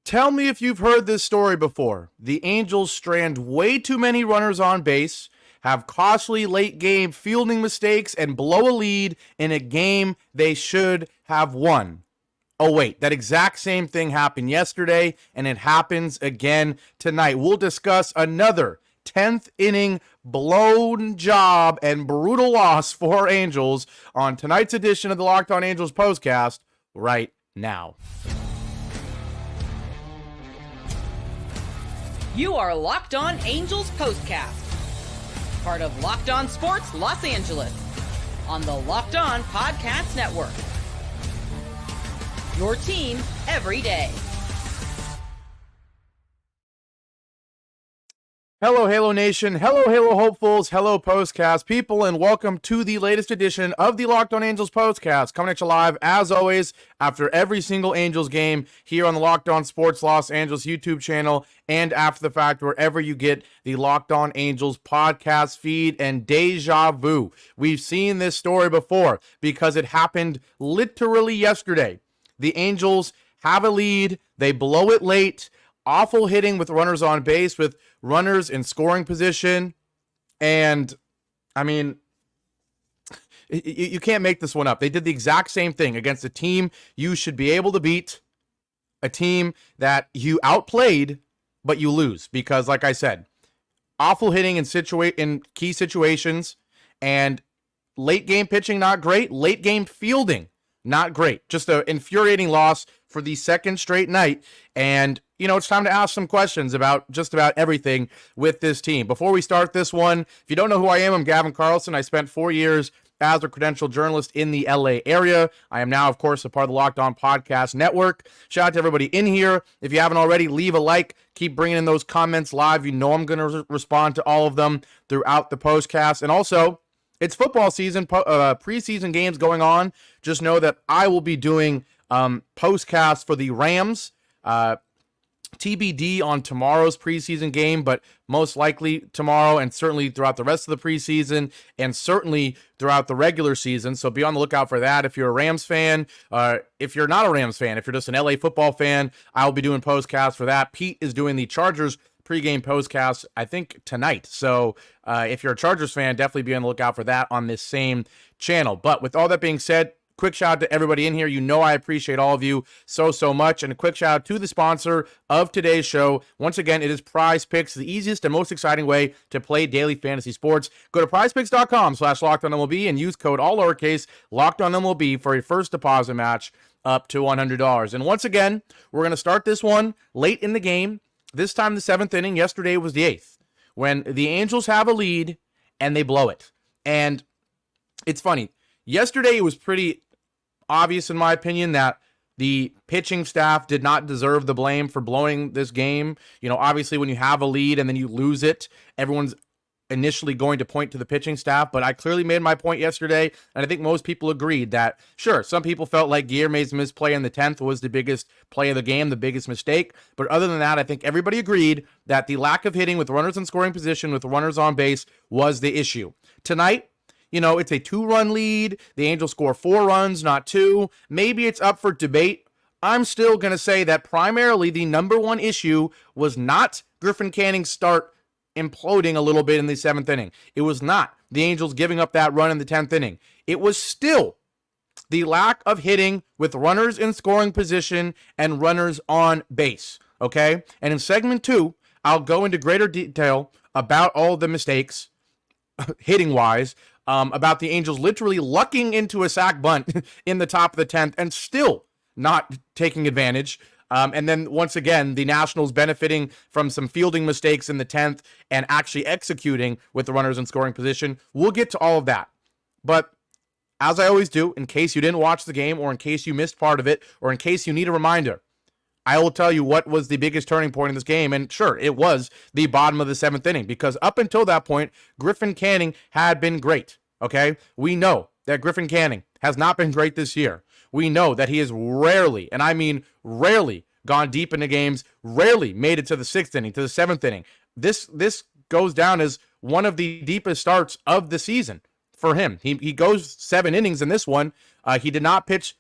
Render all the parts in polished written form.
Tell me if you've heard this story before. The Angels strand way too many runners on base, have costly late game fielding mistakes, and blow a lead in a game they should have won. Oh wait, that exact same thing happened yesterday, and it happens again tonight. We'll discuss another 10th inning blown job and brutal loss for Angels on tonight's edition of the Locked On Angels Postcast right now. You are Locked On Angels Postcast, part of Locked On Sports Los Angeles, on the Locked On Podcast Network. Your team every day. Hello, Halo Nation. Hello, Halo Hopefuls. Hello, Postcast people, and welcome to the latest edition of the Locked On Angels Postcast, coming at you live, as always, after every single Angels game here on the Locked On Sports Los Angeles YouTube channel, and after the fact, wherever you get the Locked On Angels podcast feed. And deja vu. We've seen this story before because it happened literally yesterday. The Angels have a lead. They blow it late. Awful hitting with runners on base, with runners in scoring position. And, I mean, you can't make this one up. They did the exact same thing against a team you should be able to beat, a team that you outplayed, but you lose. Because, like I said, awful hitting in key situations, and late game pitching not great, late game fielding not great. Just an infuriating loss for the second straight night. And, you know, it's time to ask some questions about just about everything with this team. Before we start this one, if you don't know who I am, I'm Gavin Carlson. I spent 4 years as a credentialed journalist in the LA area. I am now, of course, a part of the Locked On Podcast Network. Shout out to everybody in here. If you haven't already, leave a like. Keep bringing in those comments live. You know I'm going to respond to all of them throughout the postcast. And also, it's football season, preseason games going on. Just know that I will be doing postcasts for the Rams. TBD on tomorrow's preseason game, but most likely tomorrow, and certainly throughout the rest of the preseason, and certainly throughout the regular season. So be on the lookout for that. If you're a Rams fan, if you're not a Rams fan, if you're just an LA football fan, I'll be doing postcasts for that. Pete is doing the Chargers pregame postcast, I think, tonight. So if you're a Chargers fan, definitely be on the lookout for that on this same channel. But with all that being said, quick shout out to everybody in here. You know I appreciate all of you so much. And a quick shout out to the sponsor of today's show. Once again, it is Prize Picks, the easiest and most exciting way to play daily fantasy sports. Go to prizepicks.com/LockedOnMLB and use code all lowercase LockedOnMLB for a first deposit match up to $100. And once again, we're going to start this one late in the game. This time the 7th inning. Yesterday was the 8th, when the Angels have a lead and they blow it. And it's funny. Yesterday it was pretty obvious, in my opinion, that the pitching staff did not deserve the blame for blowing this game. You know, obviously when you have a lead and then you lose it, everyone's initially going to point to the pitching staff, but I clearly made my point yesterday, and I think most people agreed that, sure, some people felt like Guillermo's misplay in the 10th was the biggest play of the game, the biggest mistake, but other than that, I think everybody agreed that the lack of hitting with runners in scoring position, with runners on base, was the issue. Tonight, you know, it's a 2-run lead. The Angels score 4 runs, not 2. Maybe it's up for debate. I'm still going to say that primarily the number one issue was not Griffin Canning's start imploding a little bit in the 7th inning. It was not the Angels giving up that run in the 10th inning. It was still the lack of hitting with runners in scoring position and runners on base. Okay? And in segment 2, I'll go into greater detail about all the mistakes, hitting-wise, about the Angels literally lucking into a sac bunt in the top of the 10th and still not taking advantage. And then once again, the Nationals benefiting from some fielding mistakes in the 10th and actually executing with the runners in scoring position. We'll get to all of that. But as I always do, in case you didn't watch the game, or in case you missed part of it, or in case you need a reminder, I will tell you what was the biggest turning point in this game. And sure, it was the bottom of the 7th inning, because up until that point, Griffin Canning had been great. Okay? We know that Griffin Canning has not been great this year. We know that he has rarely, and I mean rarely, gone deep into games, rarely made it to the 6th inning, to the 7th inning. This goes down as one of the deepest starts of the season for him. He goes 7 innings in this one. He did not pitch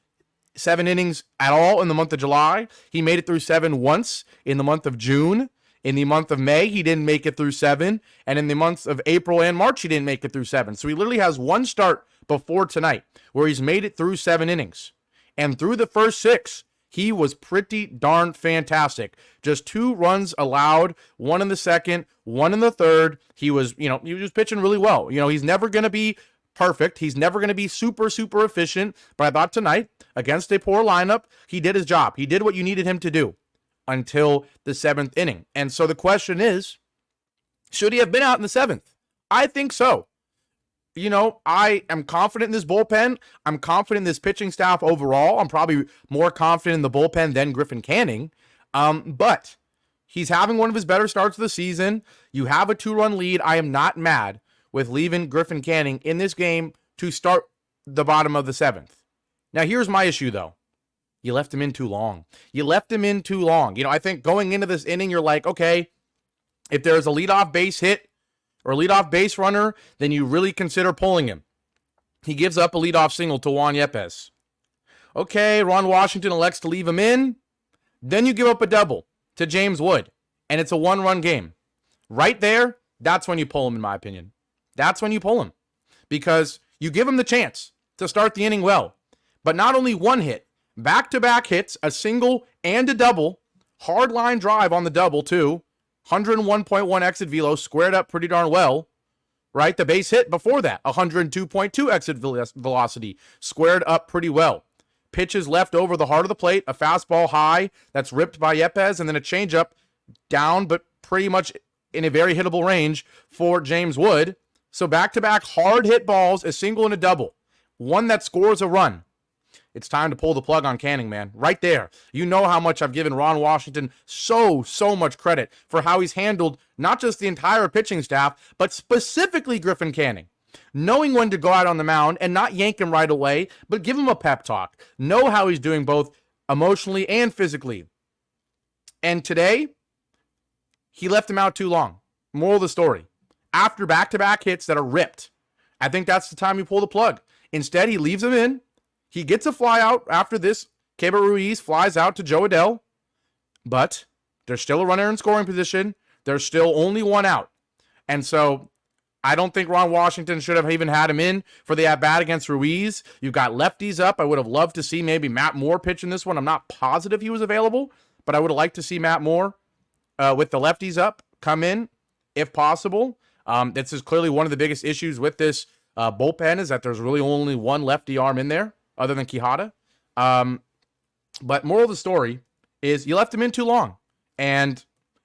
7 innings at all in the month of July. He made it through 7 once in the month of June. In the month of May, he didn't make it through 7. And in the months of April and March, he didn't make it through 7. So he literally has one start before tonight where he's made it through 7 innings. And through the first 6, he was pretty darn fantastic. Just 2 runs allowed, 1 in the second, 1 in the third. He was pitching really well. He's never going to be perfect. He's never going to be super, super efficient. But I thought tonight, against a poor lineup, he did his job. He did what you needed him to do until the 7th inning. And so the question is, should he have been out in the 7th? I think so. I am confident in this bullpen. I'm confident in this pitching staff overall. I'm probably more confident in the bullpen than Griffin Canning. But he's having one of his better starts of the season. You have a 2-run lead. I am not mad with leaving Griffin Canning in this game to start the bottom of the 7th. Now, here's my issue, though. You left him in too long. I think going into this inning, you're like, okay, if there's a leadoff base hit or a leadoff base runner, then you really consider pulling him. He gives up a leadoff single to Juan Yepez. Okay, Ron Washington elects to leave him in. Then you give up a double to James Wood, and it's a 1-run game. Right there, that's when you pull him, in my opinion. That's when you pull him, because you give him the chance to start the inning well. But not only one hit, back-to-back hits, a single and a double, hard line drive on the double too, 101.1 exit velo, squared up pretty darn well, right? The base hit before that, 102.2 exit velocity, squared up pretty well. Pitches left over the heart of the plate, a fastball high that's ripped by Yepez, and then a changeup down, but pretty much in a very hittable range for James Wood. So back-to-back hard hit balls, a single and a double, one that scores a run. It's time to pull the plug on Canning, man. Right there. You know how much I've given Ron Washington so much credit for how he's handled not just the entire pitching staff, but specifically Griffin Canning. Knowing when to go out on the mound and not yank him right away, but give him a pep talk. Know how he's doing both emotionally and physically. And today, he left him out too long. Moral of the story. After back-to-back hits that are ripped, I think that's the time you pull the plug. Instead, he leaves him in. He gets a fly out after this. Keibert Ruiz flies out to Joe Adell. But there's still a runner in scoring position. There's still only one out. And so I don't think Ron Washington should have even had him in for the at-bat against Ruiz. You've got lefties up. I would have loved to see maybe Matt Moore pitch in this one. I'm not positive he was available, but I would have liked to see Matt Moore with the lefties up come in if possible. This is clearly one of the biggest issues with this bullpen is that there's really only one lefty arm in there, other than Quijada. But moral of the story is you left him in too long. And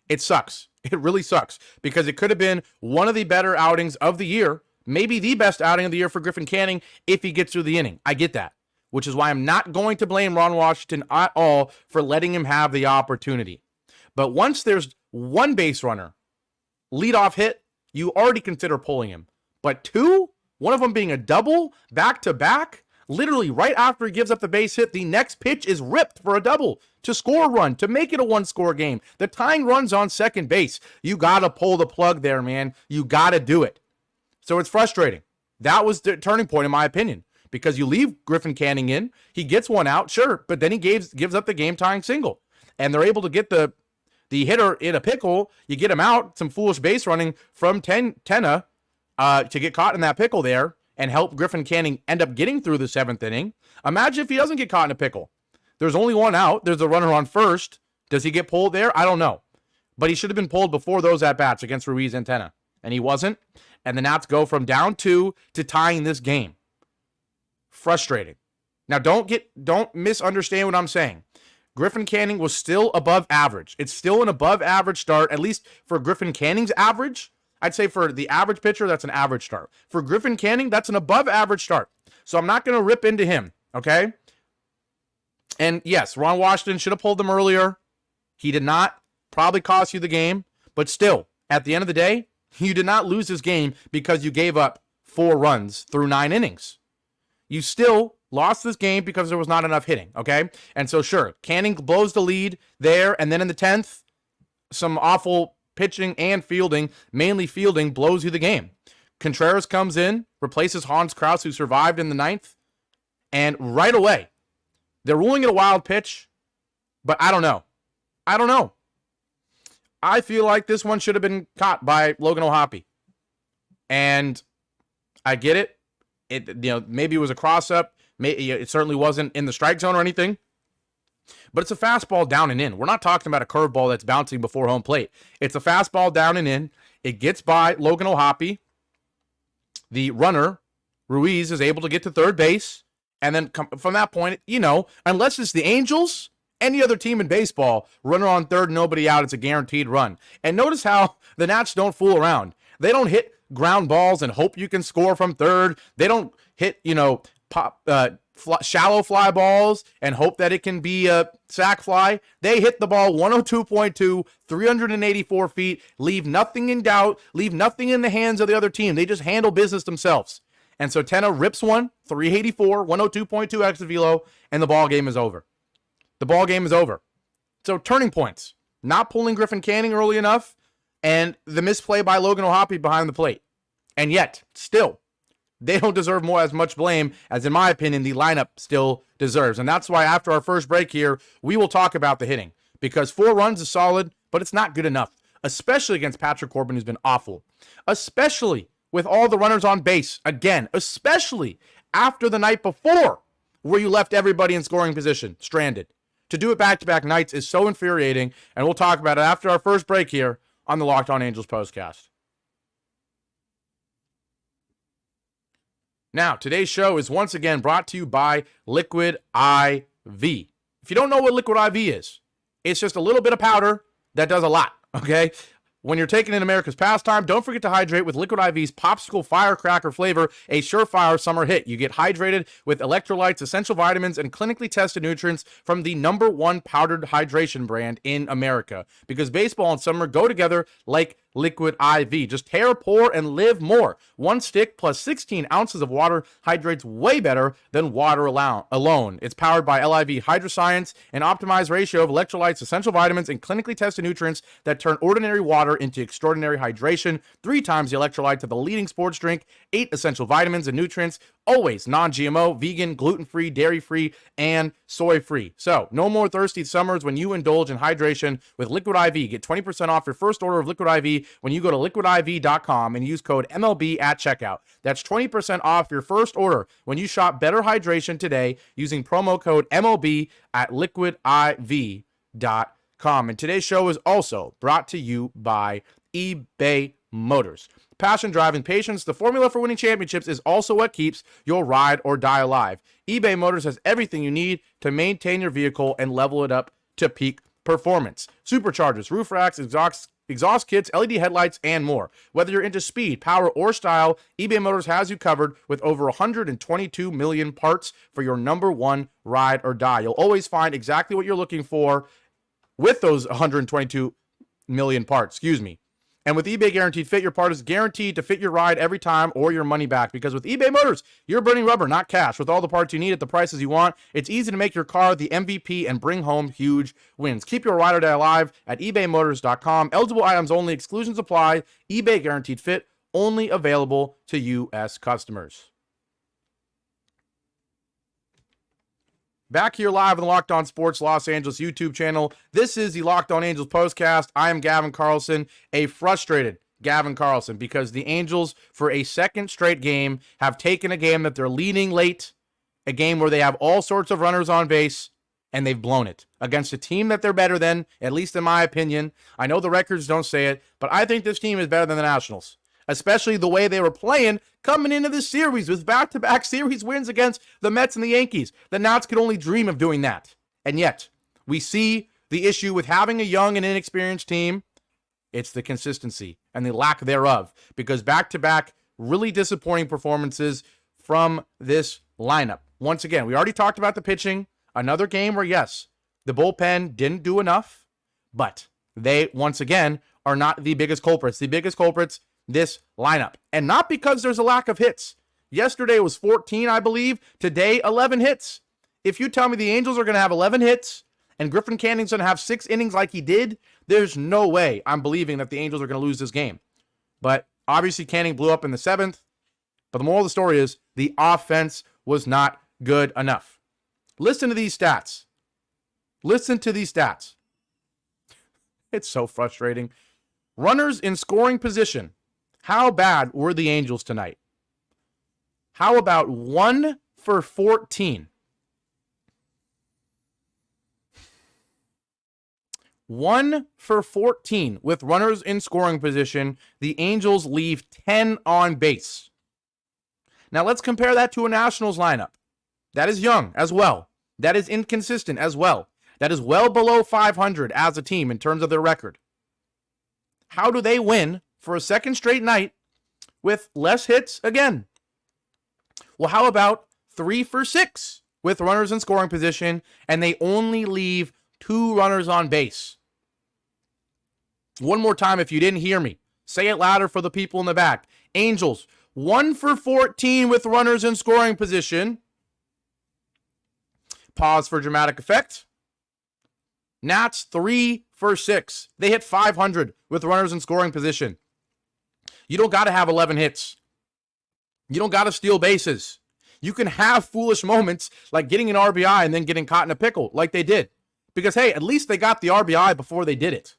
it sucks. It really sucks. Because it could have been one of the better outings of the year. Maybe the best outing of the year for Griffin Canning if he gets through the inning. I get that. Which is why I'm not going to blame Ron Washington at all for letting him have the opportunity. But once there's one base runner, leadoff hit, you already consider pulling him. But 2, one of them being a double, back-to-back, literally right after he gives up the base hit, the next pitch is ripped for a double to score a run, to make it a 1-score game. The tying run's on second base. You got to pull the plug there, man. You got to do it. So it's frustrating. That was the turning point, in my opinion, because you leave Griffin Canning in, he gets one out, sure, but then he gives up the game-tying single. And they're able to get the hitter in a pickle. You get him out, some foolish base running from Tenna to get caught in that pickle there, and help Griffin Canning end up getting through the 7th inning. Imagine if he doesn't get caught in a pickle. There's only one out. There's a runner on first. Does he get pulled there? I don't know. But he should have been pulled before those at-bats against Ruiz and Tenna. And he wasn't. And the Nats go from down 2 to tying this game. Frustrating. Now, don't misunderstand what I'm saying. Griffin Canning was still above average. It's still an above average start, at least for Griffin Canning's average. I'd say for the average pitcher, that's an average start. For Griffin Canning, that's an above average start. So I'm not going to rip into him, okay? And yes, Ron Washington should have pulled them earlier. He did not. Probably cost you the game. But still, at the end of the day, you did not lose this game because you gave up 4 runs through 9 innings. You still lost this game because there was not enough hitting, okay? And so sure, Canning blows the lead there, and then in the 10th, some awful pitching and fielding, mainly fielding, blows you the game. Contreras comes in, replaces Hans Krause, who survived in the 9th, and right away, They're ruling it a wild pitch, but I don't know. I feel like this one should have been caught by Logan O'Hoppe. And I get it. Maybe it was a cross-up. It certainly wasn't in the strike zone or anything. But it's a fastball down and in. We're not talking about a curveball that's bouncing before home plate. It's a fastball down and in. It gets by Logan O'Hoppe. The runner, Ruiz, is able to get to third base. And then from that point, unless it's the Angels, any other team in baseball, runner on third, nobody out, it's a guaranteed run. And notice how the Nats don't fool around. They don't hit ground balls and hope you can score from third. They don't hit, shallow fly balls and hope that it can be a sac fly. They hit the ball 102.2, 384 feet, leave nothing in doubt, leave nothing in the hands of the other team. They just handle business themselves. And so Tenna rips one, 384, 102.2 exit velo, and the ball game is over. So turning points, not pulling Griffin Canning early enough, and the misplay by Logan O'Hoppe behind the plate. And yet, still, they don't deserve as much blame as, in my opinion, the lineup still deserves. And that's why after our first break here, we will talk about the hitting. Because 4 runs is solid, but it's not good enough. Especially against Patrick Corbin, who's been awful. Especially with all the runners on base. Again, especially after the night before, where you left everybody in scoring position, stranded. To do it back-to-back nights is so infuriating, and we'll talk about it after our first break here on the Locked On Angels Postcast. Now, today's show is once again brought to you by Liquid IV. If you don't know what Liquid IV is, it's just a little bit of powder that does a lot, okay? When you're taking in America's pastime, don't forget to hydrate with Liquid IV's Popsicle Firecracker flavor, a surefire summer hit. You get hydrated with electrolytes, essential vitamins, and clinically tested nutrients from the #1 powdered hydration brand in America. Because baseball and summer go together like Liquid IV. Just tear, pour, and live more. 1 stick plus 16 ounces of water hydrates way better than water alone. It's powered by LIV Hydroscience, an optimized ratio of electrolytes, essential vitamins, and clinically tested nutrients that turn ordinary water into extraordinary hydration. 3 times the electrolytes of the leading sports drink, 8 essential vitamins and nutrients, always non-GMO, vegan, gluten-free, dairy-free, and soy-free. So, no more thirsty summers when you indulge in hydration with Liquid IV. Get 20% off your first order of Liquid IV when you go to liquidiv.com and use code MLB at checkout. That's 20% off your first order when you shop Better Hydration today using promo code MLB at liquidiv.com. And today's show is also brought to you by eBay Motors. Passion, drive, and patience, the formula for winning championships is also what keeps your ride or die alive. eBay Motors has everything you need to maintain your vehicle and level it up to peak performance. Superchargers, roof racks, exhaust kits, LED headlights, and more. Whether you're into speed, power, or style, eBay Motors has you covered with over 122 million parts for your #1 ride or die. You'll always find exactly what you're looking for with those 122 million parts, And with eBay Guaranteed Fit, your part is guaranteed to fit your ride every time or your money back. Because with eBay Motors, you're burning rubber, not cash. With all the parts you need at the prices you want, it's easy to make your car the MVP and bring home huge wins. Keep your ride or die alive at ebaymotors.com. Eligible items only. Exclusions apply. eBay Guaranteed Fit, only available to U.S. customers. Back here live on the Locked On Sports Los Angeles YouTube channel. This is the Locked On Angels Postcast. I am Gavin Carlson, a frustrated Gavin Carlson, because the Angels, for a second straight game, have taken a game that they're leading late, a game where they have all sorts of runners on base, and they've blown it against a team that they're better than, at least in my opinion. I know the records don't say it, but I think this team is better than the Nationals, especially the way they were playing coming into this series with back-to-back series wins against the Mets and the Yankees. The Nats could only dream of doing that. And yet, we see the issue with having a young and inexperienced team. It's the consistency and the lack thereof, because back-to-back really disappointing performances from this lineup. Once again, we already talked about the pitching. Another game where, yes, the bullpen didn't do enough, but they, once again, are not the biggest culprits. The biggest culprits, this lineup. And not because there's a lack of hits. Yesterday was 14, I believe. Today, 11 hits. If you tell me the Angels are going to have 11 hits and Griffin Canning's going to have 6 innings like he did, there's no way I'm believing that the Angels are going to lose this game. But obviously Canning blew up in the 7th. But the moral of the story is the offense was not good enough. Listen to these stats. Listen to these stats. It's so frustrating. Runners in scoring position. How bad were the Angels tonight? How about 1 for 14? 1 for 14 with runners in scoring position. The Angels leave 10 on base. Now let's compare that to a Nationals lineup. That is young as well. That is inconsistent as well. That is well below 500 as a team in terms of their record. How do they win for a second straight night with less hits again? Well, how about 3 for 6 with runners in scoring position, and they only leave 2 runners on base? One more time if you didn't hear me. Say it louder for the people in the back. Angels, 1 for 14 with runners in scoring position. Pause for dramatic effect. Nats, 3 for 6. They hit 500 with runners in scoring position. You don't got to have 11 hits. You don't got to steal bases. You can have foolish moments like getting an RBI and then getting caught in a pickle like they did. Because, hey, at least they got the RBI before they did it.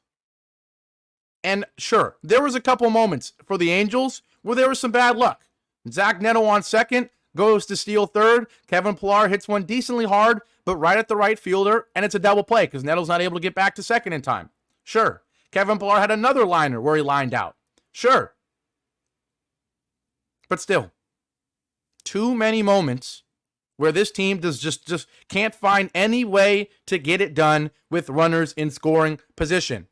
And sure, there was a couple moments for the Angels where there was some bad luck. Zach Neto on second, goes to steal third. Kevin Pillar hits one decently hard, but right at the right fielder, and it's a double play because Neto's not able to get back to second in time. Sure. Kevin Pillar had another liner where he lined out. Sure. But still, too many moments where this team does just can't find any way to get it done with runners in scoring position.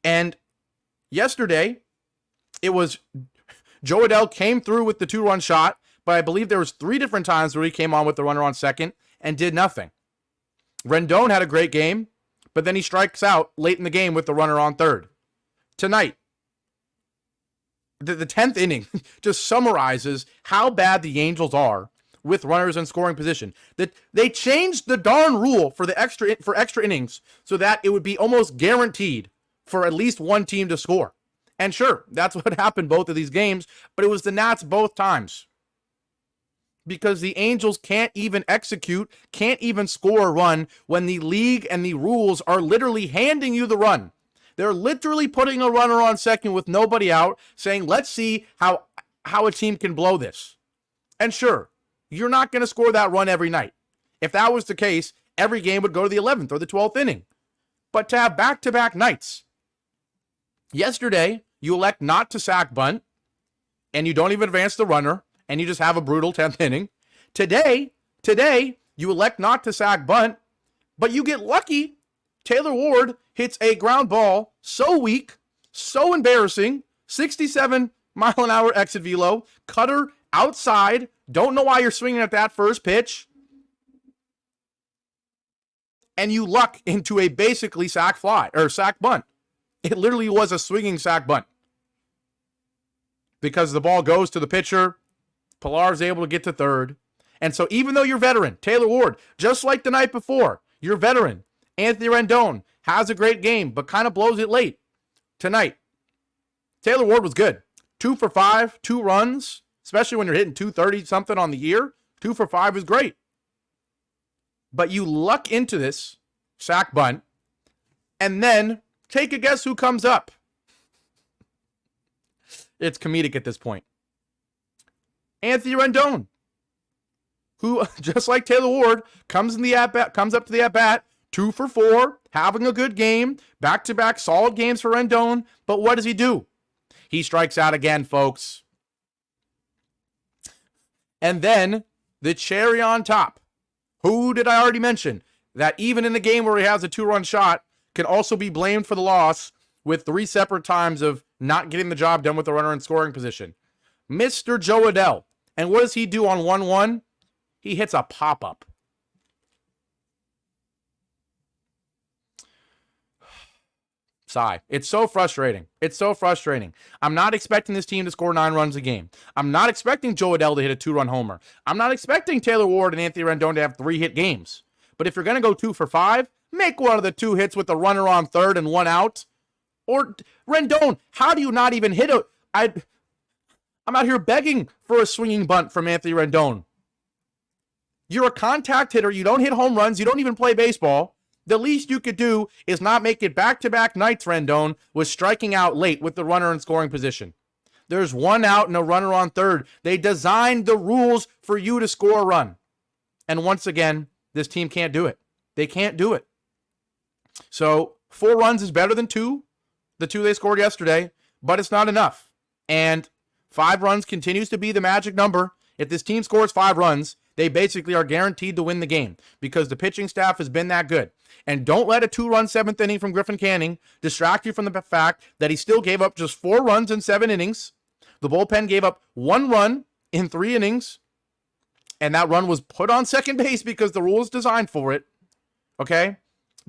And yesterday, it was Joe Adell came through with the 2-run shot, but I believe there was 3 different times where he came on with the runner on second and did nothing. Rendon had a great game, but then he strikes out late in the game with the runner on third. Tonight, the 10th inning just summarizes how bad the Angels are with runners in scoring position. That they changed the darn rule for extra innings so that it would be almost guaranteed for at least one team to score. And sure, that's what happened both of these games, but it was the Nats both times. Because the Angels can't even execute, can't even score a run when the league and the rules are literally handing you the run. They're literally putting a runner on second with nobody out, saying, let's see how a team can blow this. And sure, you're not going to score that run every night. If that was the case, every game would go to the 11th or the 12th inning. But to have back-to-back nights. Yesterday, you elect not to sack bunt, and you don't even advance the runner, and you just have a brutal 10th inning. Today, you elect not to sack bunt, but you get lucky. Taylor Ward hits a ground ball so weak, so embarrassing, 67-mile-an-hour exit velo, cutter outside. Don't know why you're swinging at that first pitch. And you luck into a basically sack fly, or sack bunt. It literally was a swinging sack bunt. Because the ball goes to the pitcher, Pillar's able to get to third. And so even though you're veteran, Taylor Ward, just like the night before, you're veteran. Anthony Rendon has a great game, but kind of blows it late. Tonight, Taylor Ward was good. 2 for 5, 2 runs, especially when you're hitting 230-something on the year. 2 for 5 is great. But you luck into this sack bunt, and then take a guess who comes up. It's comedic at this point. Anthony Rendon, who, just like Taylor Ward, comes up to the at-bat, 2 for 4, having a good game, back-to-back solid games for Rendon, but what does he do? He strikes out again, folks. And then, the cherry on top. Who did I already mention? That even in the game where he has a 2-run shot, can also be blamed for the loss with 3 separate times of not getting the job done with the runner in scoring position. Mr. Joe Adell. And what does he do on 1-1? He hits a pop-up. Sigh. It's so frustrating. It's so frustrating. I'm not expecting this team to score 9 runs a game. I'm not expecting Joe Adell to hit a 2-run homer. I'm not expecting Taylor Ward and Anthony Rendon to have 3-hit games. But if you're going to go 2 for 5, make one of the 2 hits with the runner on third and 1 out. Or Rendon, how do you not even hit a... I'm out here begging for a swinging bunt from Anthony Rendon. You're a contact hitter. You don't hit home runs. You don't even play baseball. The least you could do is not make it back-to-back nights, Rendon, with striking out late with the runner in scoring position. There's one out and a runner on third. They designed the rules for you to score a run. And once again, this team can't do it. They can't do it. So 4 runs is better than 2, the 2 they scored yesterday, but it's not enough. And 5 runs continues to be the magic number. If this team scores 5 runs, they basically are guaranteed to win the game because the pitching staff has been that good. And don't let a 2-run 7th inning from Griffin Canning distract you from the fact that he still gave up just 4 runs in 7 innings. The bullpen gave up 1 run in 3 innings, and that run was put on second base because the rule is designed for it. Okay?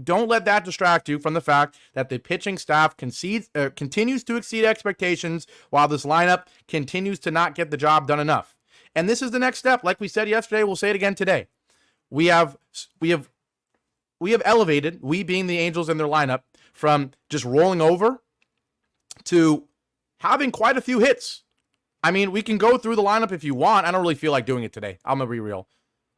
Don't let that distract you from the fact that the pitching staff continues to exceed expectations while this lineup continues to not get the job done enough. And this is the next step. Like we said yesterday, we'll say it again today. We have elevated, we being the Angels and their lineup, from just rolling over to having quite a few hits. I mean, we can go through the lineup if you want. I don't really feel like doing it today. I'm going to be real.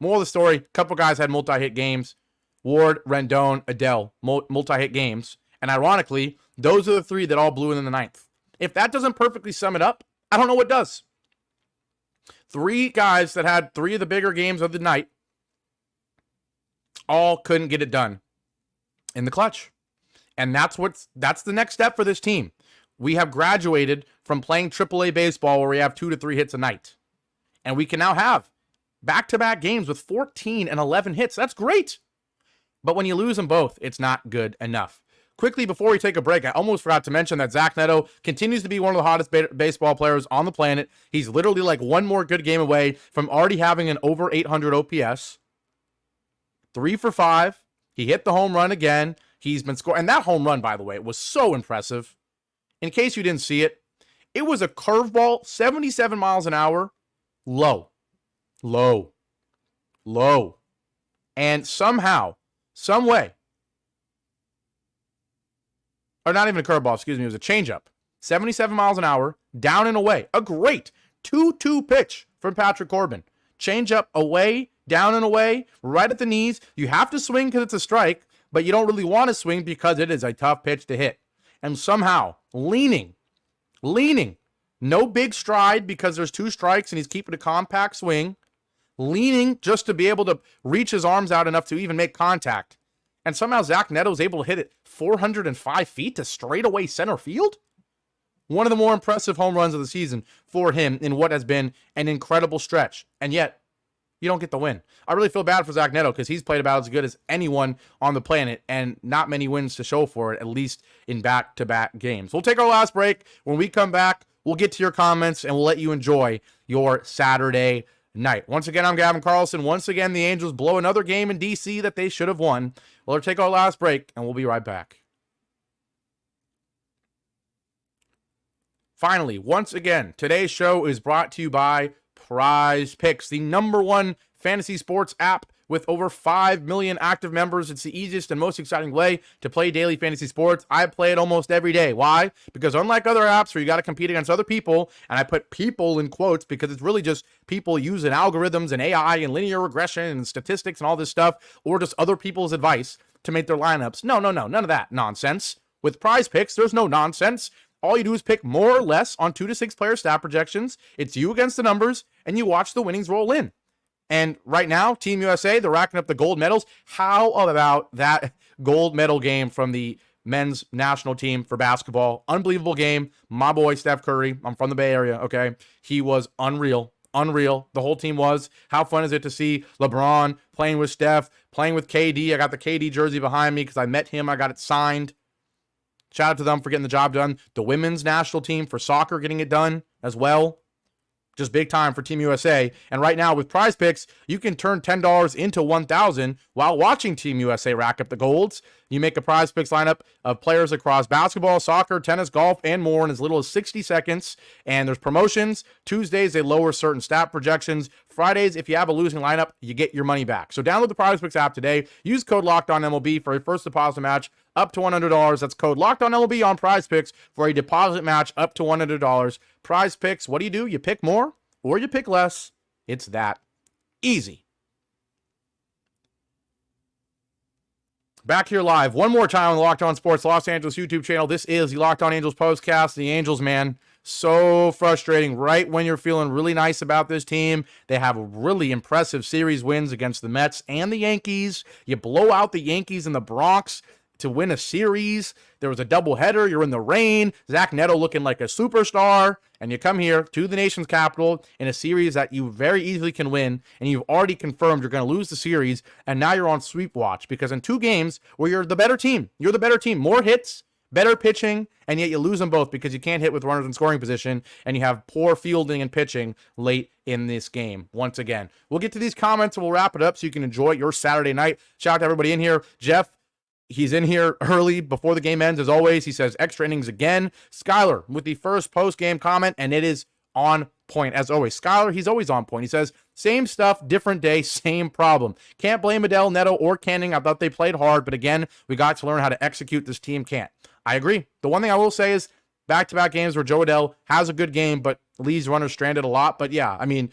Moral of the story, a couple guys had multi-hit games. Ward, Rendon, Adele, multi-hit games. And ironically, those are the 3 that all blew in the 9th. If that doesn't perfectly sum it up, I don't know what does. 3 guys that had 3 of the bigger games of the night all couldn't get it done in the clutch. And that's the next step for this team. We have graduated from playing AAA baseball where we have 2 to 3 hits a night. And we can now have back-to-back games with 14 and 11 hits. That's great. But when you lose them both, it's not good enough. Quickly, before we take a break, I almost forgot to mention that Zach Neto continues to be one of the hottest baseball players on the planet. He's literally like one more good game away from already having an over 800 OPS. 3 for 5. He hit the home run again. He's been scoring. And that home run, by the way, was so impressive. In case you didn't see it, it was a curveball, 77 miles an hour, low. And somehow, some way, or not even a curveball, excuse me, it was a changeup. 77 miles an hour, down and away. A great 2-2 pitch from Patrick Corbin. Changeup away, down and away, right at the knees. You have to swing because it's a strike, but you don't really want to swing because it is a tough pitch to hit. And somehow, leaning, no big stride because there's 2 strikes and he's keeping a compact swing, leaning just to be able to reach his arms out enough to even make contact. And somehow Zach Neto is able to hit it 405 feet to straightaway center field. One of the more impressive home runs of the season for him in what has been an incredible stretch. And yet, you don't get the win. I really feel bad for Zach Neto because he's played about as good as anyone on the planet and not many wins to show for it, at least in back-to-back games. We'll take our last break. When we come back, we'll get to your comments and we'll let you enjoy your Saturday night. Once again, I'm Gavin Carlson. Once again, the Angels blow another game in DC that they should have won. We'll take our last break and we'll be right back. Finally, once again, today's show is brought to you by Prize Picks, the #1 fantasy sports app with over 5 million active members. It's the easiest and most exciting way to play daily fantasy sports. I play it almost every day. Why? Because unlike other apps where you got to compete against other people, and I put people in quotes because it's really just people using algorithms and AI and linear regression and statistics and all this stuff, or just other people's advice to make their lineups. No, none of that nonsense. With Prize Picks, there's no nonsense. All you do is pick more or less on 2 to 6 player stat projections. It's you against the numbers, and you watch the winnings roll in. And right now, Team USA, they're racking up the gold medals. How about that gold medal game from the men's national team for basketball? Unbelievable game. My boy, Steph Curry. I'm from the Bay Area, okay? He was unreal. The whole team was. How fun is it to see LeBron playing with Steph, playing with KD? I got the KD jersey behind me because I met him. I got it signed. Shout out to them for getting the job done. The women's national team for soccer getting it done as well. Just big time for Team USA. And right now with Prize Picks, you can turn $10 into $1,000 while watching Team USA rack up the golds. You make a Prize Picks lineup of players across basketball, soccer, tennis, golf, and more in as little as 60 seconds. And there's promotions. Tuesdays, they lower certain stat projections. Fridays, if you have a losing lineup, you get your money back. So download the Prize Picks app today. Use code LOCKEDONMLB for a first deposit match up to $100. That's code LOCKEDONMLB on Prize Picks for a deposit match up to $100. Prize Picks, what do? You pick more or you pick less. It's that easy. Back here live one more time on the Locked On Sports Los Angeles YouTube channel. This is the Locked On Angels Postcast. The Angels, man, so frustrating. Right when you're feeling really nice about this team, they have really impressive series wins against the Mets and the Yankees. You blow out the Yankees and the Bronx to win a series. There was a doubleheader. You're in the rain. Zach Neto looking like a superstar. And you come here to the nation's capital in a series that you very easily can win. And you've already confirmed you're going to lose the series. And now you're on sweep watch because in 2 games where you're the better team, more hits, better pitching, and yet you lose them both because you can't hit with runners in scoring position and you have poor fielding and pitching late in this game. Once again, we'll get to these comments and we'll wrap it up so you can enjoy your Saturday night. Shout out to everybody in here. Jeff, he's in here early before the game ends, as always. He says, extra innings again. Skyler with the first post-game comment, and it is on point, as always. Skyler, he's always on point. He says, same stuff, different day, same problem. Can't blame Adele, Neto, or Canning. I thought they played hard, but again, we got to learn how to execute. This team can't. I agree. The one thing I will say is back-to-back games where Joe Adele has a good game, but leaves runners stranded a lot. But yeah, I mean,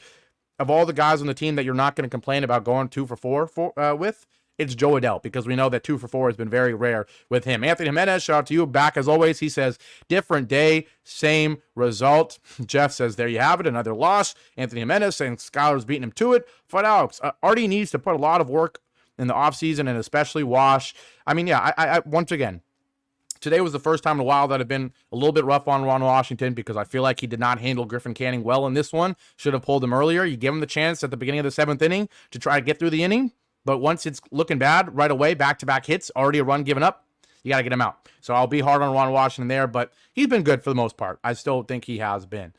of all the guys on the team that you're not going to complain about going 2 for 4 with, it's Joe Adele, because we know that 2 for 4 has been very rare with him. Anthony Jimenez, shout out to you. Back as always. He says, different day, same result. Jeff says, there you have it, another loss. Anthony Jimenez saying Skyler's beating him to it. But Alex, Artie needs to put a lot of work in the offseason and especially Wash. I mean, yeah, I once again, today was the first time in a while that I've been a little bit rough on Ron Washington because I feel like he did not handle Griffin Canning well in this one. Should have pulled him earlier. You give him the chance at the beginning of the 7th inning to try to get through the inning. But once it's looking bad right away, back-to-back hits, already a run given up, you got to get him out. So I'll be hard on Ron Washington there, but he's been good for the most part. I still think he has been.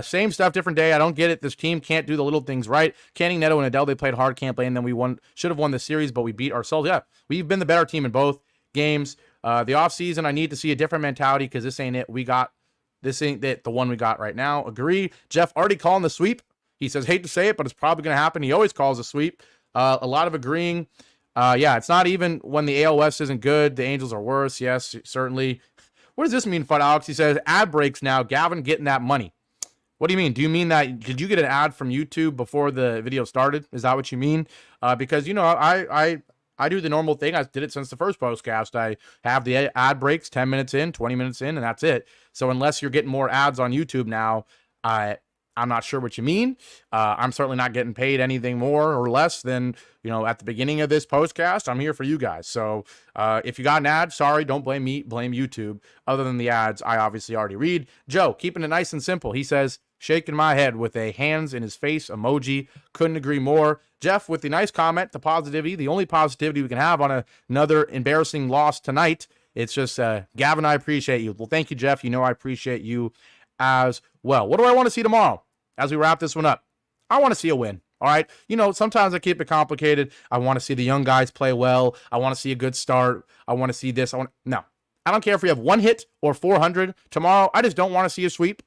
Same stuff, different day. I don't get it. This team can't do the little things right. Canning, Neto, and Adele, they played hard, can't play, and then we should have won the series, but we beat ourselves. Yeah, we've been the better team in both games. The offseason, I need to see a different mentality because this ain't it. This ain't it, the one we got right now. Agree. Jeff already calling the sweep. He says, hate to say it, but it's probably going to happen. He always calls a sweep. A lot of agreeing. Yeah, it's not even when the AL West isn't good. The Angels are worse. Yes, certainly. What does this mean, Fud Alex? He says, ad breaks now. Gavin getting that money. What do you mean? Do you mean that, did you get an ad from YouTube before the video started? Is that what you mean? Because, you know, I do the normal thing. I did it since the first postcast. I have the ad breaks 10 minutes in, 20 minutes in, and that's it. So unless you're getting more ads on YouTube now, I'm not sure what you mean. I'm certainly not getting paid anything more or less than, you know, at the beginning of this postcast. I'm here for you guys. So if you got an ad, sorry, don't blame me, blame YouTube. Other than the ads, I obviously already read. Joe, keeping it nice and simple. He says, shaking my head with a hands in his face emoji. Couldn't agree more. Jeff with the nice comment, the positivity, the only positivity we can have on another embarrassing loss tonight. It's just, Gavin, I appreciate you. Well, thank you, Jeff. You know I appreciate you as well. What do I want to see tomorrow as we wrap this one up? I want to see a win. All right. You know, sometimes I keep it complicated. I want to see the young guys play well. I want to see a good start. I want to see this. No, I don't care if we have 1 hit or 400 tomorrow. I just don't want to see a sweep.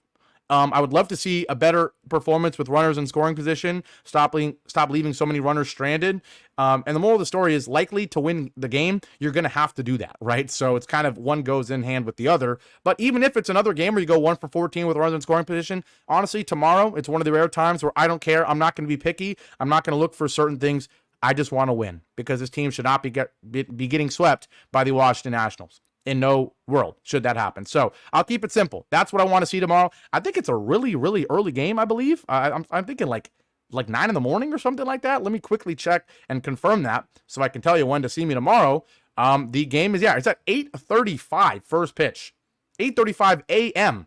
I would love to see a better performance with runners in scoring position. Stop leaving so many runners stranded. And the moral of the story is, likely to win the game, you're going to have to do that, right? So it's kind of one goes in hand with the other. But even if it's another game where you go 1 for 14 with runners in scoring position, honestly, tomorrow, it's one of the rare times where I don't care. I'm not going to be picky. I'm not going to look for certain things. I just want to win, because this team should not be getting swept by the Washington Nationals. In no world should that happen. So I'll keep it simple. That's what I want to see tomorrow. I think it's a really, really early game, I believe. I'm thinking like 9 in the morning or something like that. Let me quickly check and confirm that so I can tell you when to see me tomorrow. The game is, it's at 8:35 first pitch. 8:35 a.m.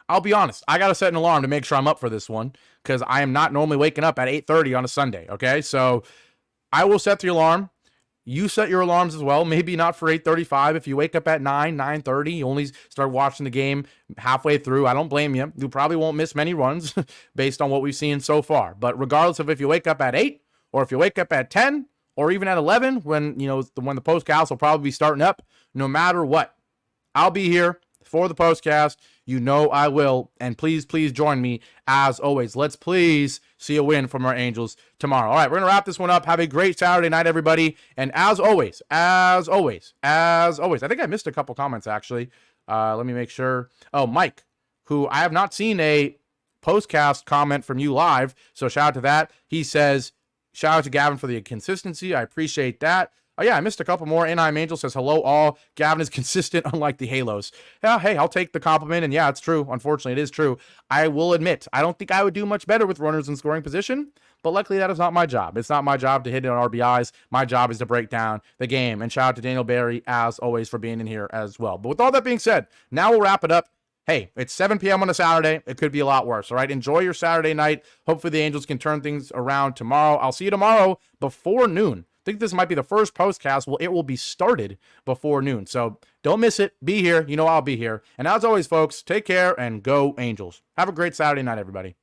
I'll be honest. I got to set an alarm to make sure I'm up for this one, because I am not normally waking up at 8:30 on a Sunday. Okay, so I will set the alarm. You set your alarms as well. Maybe not for 8:35. If you wake up at 9:30, you only start watching the game halfway through. I don't blame you. You probably won't miss many runs based on what we've seen so far. But regardless of if you wake up at 8 or if you wake up at 10 or even at 11, when the postcast will probably be starting up, no matter what, I'll be here for the postcast. You know I will. And please, please join me as always. Let's please see a win from our Angels tomorrow. All right, we're going to wrap this one up. Have a great Saturday night, everybody. And as always, I think I missed a couple comments, actually. Let me make sure. Oh, Mike, who I have not seen a postcast comment from you live, so shout out to that. He says, shout out to Gavin for the consistency. I appreciate that. Oh, yeah, I missed a couple more. Anaheim Angel says, hello all. Gavin is consistent, unlike the Halos. Yeah, hey, I'll take the compliment. And yeah, it's true. Unfortunately, it is true. I will admit, I don't think I would do much better with runners in scoring position, but luckily that is not my job. It's not my job to hit it on RBIs. My job is to break down the game. And shout out to Daniel Barry, as always, for being in here as well. But with all that being said, now we'll wrap it up. Hey, it's 7 p.m. on a Saturday. It could be a lot worse, all right? Enjoy your Saturday night. Hopefully the Angels can turn things around tomorrow. I'll see you tomorrow before noon. I think this might be the first postcast. Well, it will be started before noon. So don't miss it. Be here. You know I'll be here. And as always, folks, take care and go Angels. Have a great Saturday night, everybody.